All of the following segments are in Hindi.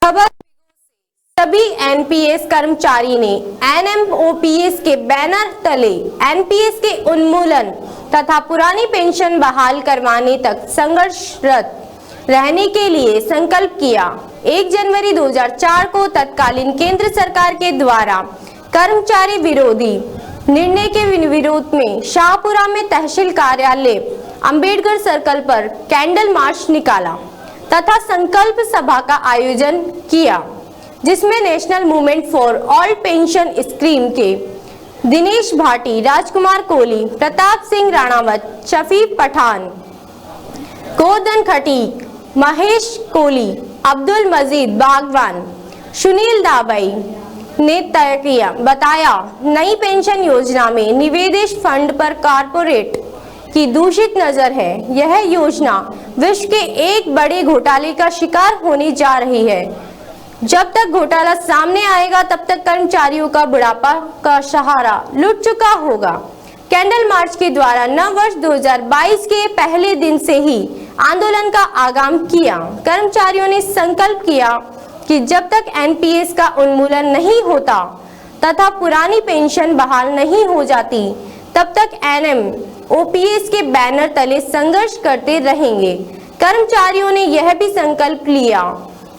खबर सभी एनपीएस कर्मचारी ने एनएमओपीएस के बैनर तले एनपीएस के उन्मूलन तथा पुरानी पेंशन बहाल करवाने तक संघर्षरत रहने के लिए संकल्प किया। 1 जनवरी 2004 को तत्कालीन केंद्र सरकार के द्वारा कर्मचारी विरोधी निर्णय के विरोध में शाहपुरा में तहसील कार्यालय अंबेडकर सर्कल पर कैंडल मार्च निकाला तथा संकल्प सभा का आयोजन किया, जिसमें national movement for all pension scheme के दिनेश भाटी, राजकुमार कोहली, प्रताप सिंह राणावत, शफीक पठान, गोवर्धन खटीक, महेश कोहली, अब्दुल मजीद बागवान, सुनील दाबाई ने तय किया। बताया, नई पेंशन योजना में निवेश फंड पर कॉर्पोरेट की दूषित नजर है। यह योजना विश्व के एक बड़े घोटाले का शिकार होने जा रही है। जब तक घोटाला सामने आएगा तब तक कर्मचारियों का बुढ़ापा का सहारा लुट चुका होगा। कैंडल मार्च के द्वारा नव वर्ष 2022 के पहले दिन से ही आंदोलन का आगाम किया। कर्मचारियों ने संकल्प किया कि जब तक एनपीएस का उन्मूलन नहीं होता तथा पुरानी पेंशन बहाल नहीं हो जाती तब तक एनएमओपीएस के बैनर तले संघर्ष करते रहेंगे। कर्मचारियों ने यह भी संकल्प लिया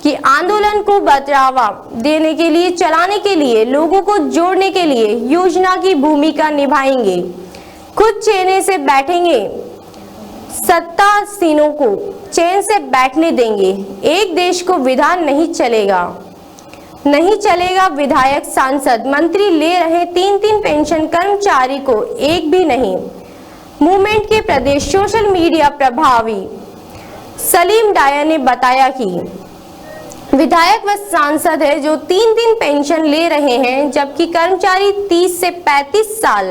कि आंदोलन को बढ़ावा देने के लिए, चलाने के लिए, लोगों को जोड़ने के लिए योजना की भूमिका निभाएंगे। खुद चैन से बैठेंगे, सत्तासीनों को चैन से बैठने देंगे। एक देश को विधान नहीं चलेगा। विधायक, सांसद, मंत्री ले रहे 3-3 पेंशन, कर्मचारी को एक भी नहीं। मूवमेंट के प्रदेश सोशल मीडिया प्रभावी सलीम डायर ने बताया कि विधायक व सांसद है जो 3-3 पेंशन ले रहे हैं, जबकि कर्मचारी 30 से 35 साल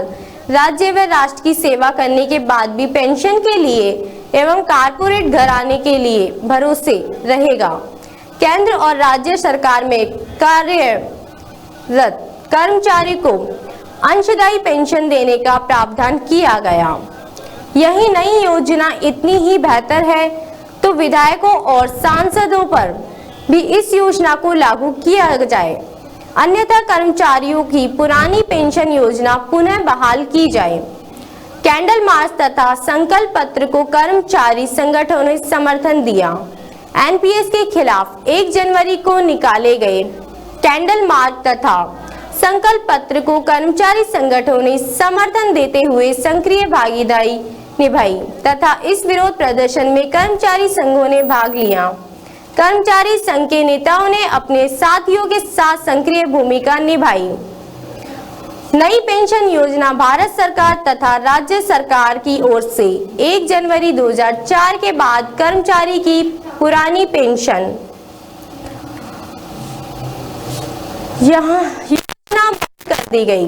राज्य व राष्ट्र की सेवा करने के बाद भी पेंशन के लिए एवं कारपोरेट घराने के लिए भरोसे रहेगा। केंद्र और राज्य सरकार में कार्यरत कर्मचारी को अंशदायी पेंशन देने का प्रावधान किया गया। यही नई योजना इतनी ही बेहतर है तो विधायकों और सांसदों पर भी इस योजना को लागू किया जाए, अन्यथा कर्मचारियों की पुरानी पेंशन योजना पुनः बहाल की जाए। कैंडल मार्च तथा संकल्प पत्र को कर्मचारी संगठनों ने समर्थन दिया। एनपीएस के खिलाफ 1 जनवरी को निकाले गए कैंडल मार्च तथा संकल्प पत्र को कर्मचारी संगठनों ने समर्थन देते हुए सक्रिय भागीदारी निभाई तथा इस विरोध प्रदर्शन में कर्मचारी संघों ने भाग लिया। कर्मचारी संघ के नेताओं ने अपने साथियों के साथ सक्रिय भूमिका निभाई। नई पेंशन योजना भारत सरकार तथा राज्य सरकार की ओर से 1 जनवरी 2004 के बाद कर्मचारी की पुरानी पेंशन योजना बंद कर दी गई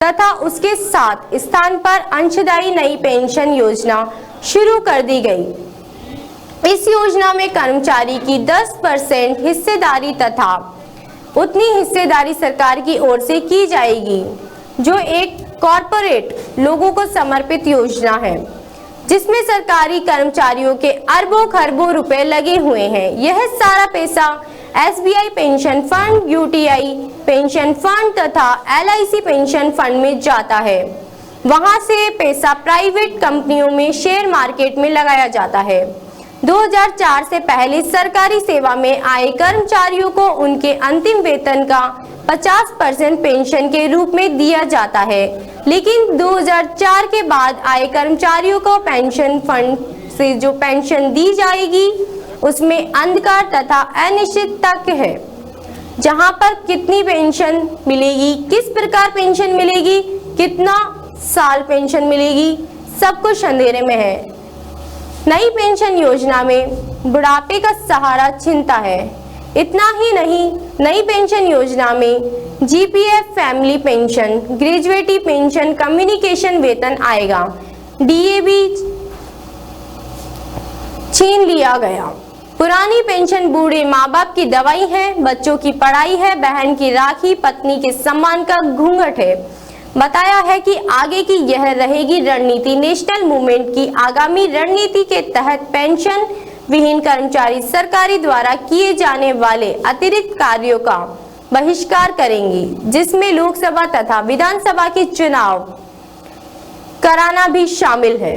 तथा उसके साथ स्थान पर अंशदायी नई पेंशन योजना शुरू कर दी गई। इस योजना में कर्मचारी की 10% हिस्सेदारी तथा उतनी हिस्सेदारी सरकार की ओर से की जाएगी, जो एक कॉर्पोरेट लोगों को समर्पित योजना है, जिसमें सरकारी कर्मचारियों के अरबों खरबों रुपए लगे हुए हैं। यह सारा पैसा SBI pension fund, UTI pension fund तथा एलआईसी पेंशन फंड में जाता है। वहां से पैसा प्राइवेट कंपनियों में शेयर मार्केट में लगाया जाता है। 2004 से पहले सरकारी सेवा में आए कर्मचारियों को उनके अंतिम वेतन का 50% पेंशन के रूप में दिया जाता है, लेकिन 2004 के बाद आए कर्मचारियों को पेंशन फंड से जो पेंशन दी जाएगी उसमें अंधकार तथा अनिश्चितता है। जहां पर कितनी पेंशन मिलेगी, किस प्रकार पेंशन मिलेगी, कितना साल पेंशन मिलेगी, सब कुछ अंधेरे में है। नई पेंशन योजना में बुढ़ापे का सहारा छिनता है। इतना ही नहीं, नई पेंशन योजना में GPF, family pension, gratuity pension, communication वेतन आएगा। डीए भी छीन लिया गया। पुरानी पेंशन बूढ़े माँ बाप की दवाई है, बच्चों की पढ़ाई है, बहन की राखी, पत्नी के सम्मान का घूंघट है। बताया है कि आगे की यह रहेगी रणनीति। नेशनल मूवमेंट की आगामी रणनीति के तहत पेंशन विहीन कर्मचारी सरकारी द्वारा किए जाने वाले अतिरिक्त कार्यों का बहिष्कार करेंगे, जिसमें लोकसभा तथा विधानसभा के चुनाव कराना भी शामिल है।